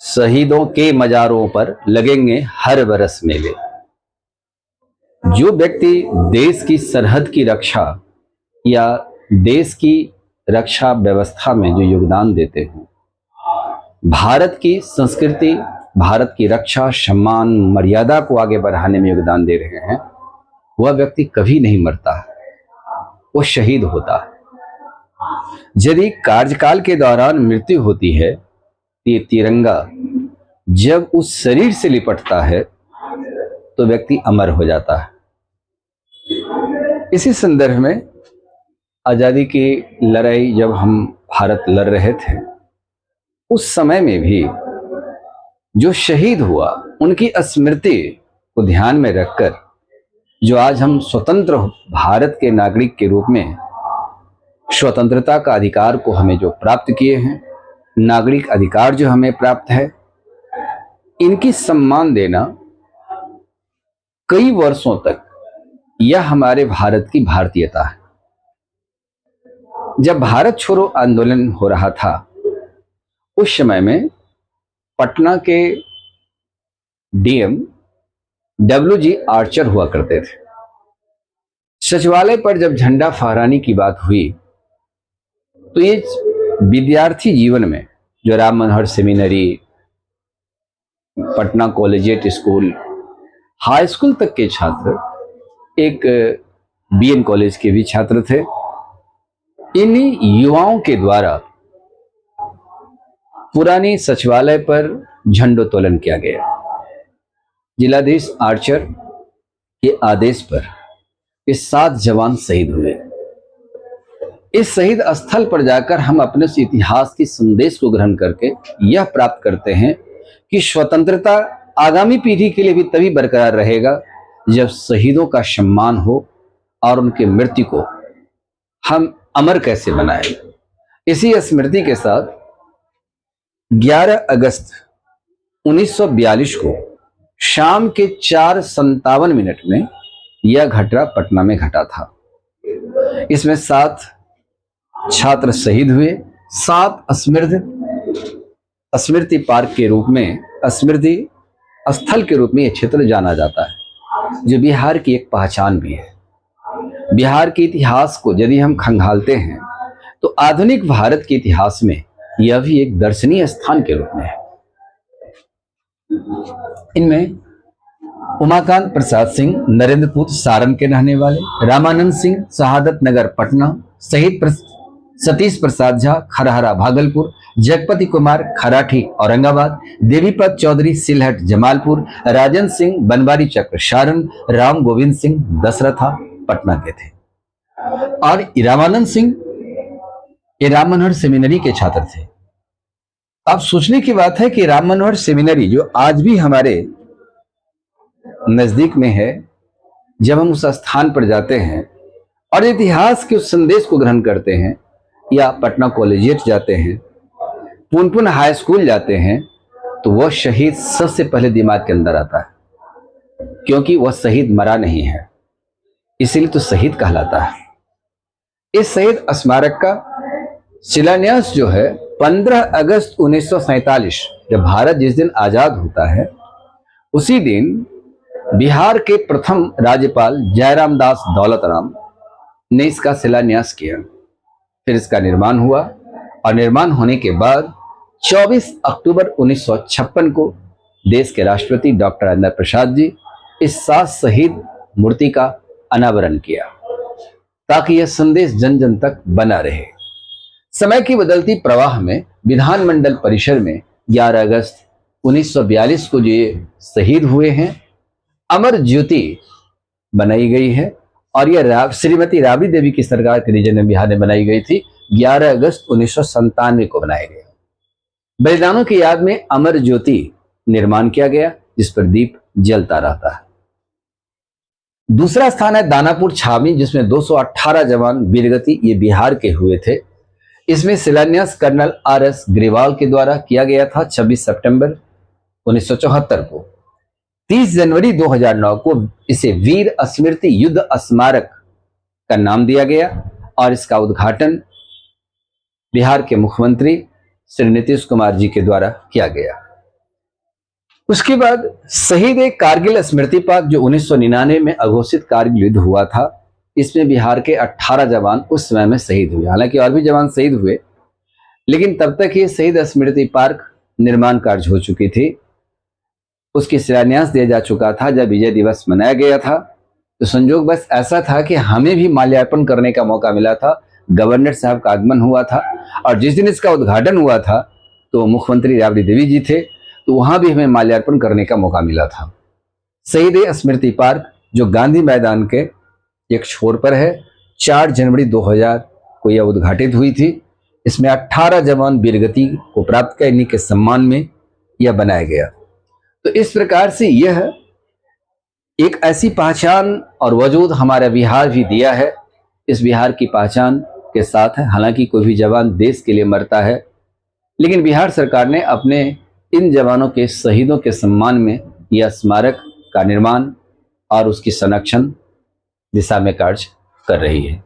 शहीदों के मजारों पर लगेंगे हर बरस मेले। जो व्यक्ति देश की सरहद की रक्षा या देश की रक्षा व्यवस्था में जो योगदान देते हैं, भारत की संस्कृति, भारत की रक्षा, सम्मान, मर्यादा को आगे बढ़ाने में योगदान दे रहे हैं, वह व्यक्ति कभी नहीं मरता, वो शहीद होता है। यदि कार्यकाल के दौरान मृत्यु होती है, ये तिरंगा जब उस शरीर से लिपटता है तो व्यक्ति अमर हो जाता है। इसी संदर्भ में आज़ादी की लड़ाई जब हम भारत लड़ रहे थे, उस समय में भी जो शहीद हुआ उनकी स्मृति को ध्यान में रखकर जो आज हम स्वतंत्र भारत के नागरिक के रूप में स्वतंत्रता का अधिकार को हमें जो प्राप्त किए हैं, नागरिक अधिकार जो हमें प्राप्त है, इनकी सम्मान देना कई वर्षों तक यह हमारे भारत की भारतीयता है। जब भारत छोड़ो आंदोलन हो रहा था, उस समय में पटना के डीएम WG आर्चर हुआ करते थे। सचिवालय पर जब झंडा फहराने की बात हुई तो ये विद्यार्थी जीवन में जो Ram Manohar seminary, Patna collegiate school, high school तक के छात्र, एक BN कॉलेज के भी छात्र थे, इन्हीं युवाओं के द्वारा पुरानी सचिवालय पर झंडोत्तोलन किया गया। जिलाधीश आर्चर के आदेश पर ये 7 जवान शहीद हुए। इस शहीद स्थल पर जाकर हम अपने से इतिहास की संदेश को ग्रहण करके यह प्राप्त करते हैं कि स्वतंत्रता आगामी पीढ़ी के लिए भी तभी बरकरार रहेगा जब शहीदों का सम्मान हो और उनके मृत्यु को हम अमर कैसे बनाएं। इसी स्मृति के साथ 11 अगस्त 1942 को शाम के 4:57 में यह घटना पटना में घटा था। इसमें 7 छात्र शहीद हुए। 7 स्मृति पार्क के रूप में, स्मृति स्थल के रूप में यह क्षेत्र जाना जाता है, जो बिहार की एक पहचान भी है। बिहार के इतिहास को यदि हम खंगालते हैं तो आधुनिक भारत के इतिहास में यह भी एक दर्शनीय स्थान के रूप में है। इनमें उमाकांत प्रसाद सिंह नरेंद्रपुर सारण के रहने वाले, रामानंद सिंह शहादत नगर पटना, शहीद सतीश प्रसाद झा खरहरा भागलपुर, जगपति कुमार खराठी औरंगाबाद, देवीपत चौधरी सिलहट जमालपुर, राजन सिंह बनवारी चक्र सारण, राम गोविंद सिंह दशरथा पटना के थे। और रामानंद सिंह ये राम मनोहर सेमिनरी के छात्र थे। अब सोचने की बात है कि राम मनोहर सेमिनरी जो आज भी हमारे नजदीक में है, जब हम उस स्थान पर जाते हैं और इतिहास के उस संदेश को ग्रहण करते हैं, या पटना कॉलेजिएट जाते हैं, पुनपुन हाई स्कूल जाते हैं, तो वह शहीद सबसे पहले दिमाग के अंदर आता है, क्योंकि वह शहीद मरा नहीं है, इसीलिए तो शहीद कहलाता है। इस शहीद स्मारक का शिलान्यास जो है 15 अगस्त 1947, जब भारत जिस दिन आजाद होता है, उसी दिन बिहार के प्रथम राज्यपाल जयराम दास दौलतराम ने इसका शिलान्यास किया। फिर इसका निर्माण हुआ और निर्माण होने के बाद 24 अक्टूबर 1956 को देश के राष्ट्रपति डॉक्टर राजेंद्र प्रसाद जी इस 7 शहीद मूर्ति का अनावरण किया, ताकि यह संदेश जन जन तक बना रहे। समय की बदलती प्रवाह में विधानमंडल परिसर में 11 अगस्त 1942 को जो ये शहीद हुए हैं, अमर ज्योति बनाई गई है, और यह श्रीमती राबड़ी देवी की सरकार के रीजन में बिहार में बनाई गई थी। 11 अगस्त 1997 को बनाया गया। बलिदानों की याद में अमर ज्योति निर्माण किया गया, जिस पर दीप जलता रहता है। दूसरा स्थान है दानापुर छावनी, जिसमें 218 जवान वीरगति ये बिहार के हुए थे। इसमें शिलान्यास कर्नल RS ग्रेवाल के द्वारा किया गया था 26 सितंबर 1974 को। 30 जनवरी 2009 को इसे वीर स्मृति युद्ध स्मारक का नाम दिया गया, और इसका उद्घाटन बिहार के मुख्यमंत्री श्री नीतीश कुमार जी के द्वारा किया गया। उसके बाद शहीद कारगिल स्मृति पार्क जो 1999 में अघोषित कारगिल युद्ध हुआ था, इसमें बिहार के 18 जवान उस समय में शहीद हुए। हालांकि और भी जवान शहीद हुए, लेकिन तब तक ये शहीद स्मृति पार्क निर्माण कार्य हो चुकी थी, उसकी शिलान्यास दिया जा चुका था। जब विजय दिवस मनाया गया था तो संजोग बस ऐसा था कि हमें भी माल्यार्पण करने का मौका मिला था। गवर्नर साहब का आगमन हुआ था और जिस दिन इसका उद्घाटन हुआ था तो मुख्यमंत्री राबड़ी देवी जी थे, तो वहां भी हमें माल्यार्पण करने का मौका मिला था। शहीद स्मृति पार्क जो गांधी मैदान के एक छोर पर है, 4 जनवरी 2000 को यह उद्घाटित हुई थी। इसमें 18 जवान वीरगति को प्राप्त करने के सम्मान में यह बनाया गया। तो इस प्रकार से यह एक ऐसी पहचान और वजूद हमारा बिहार भी दिया है। इस बिहार की पहचान के साथ है, हालांकि कोई भी जवान देश के लिए मरता है, लेकिन बिहार सरकार ने अपने इन जवानों के शहीदों के सम्मान में यह स्मारक का निर्माण और उसकी संरक्षण दिशा में कार्य कर रही है।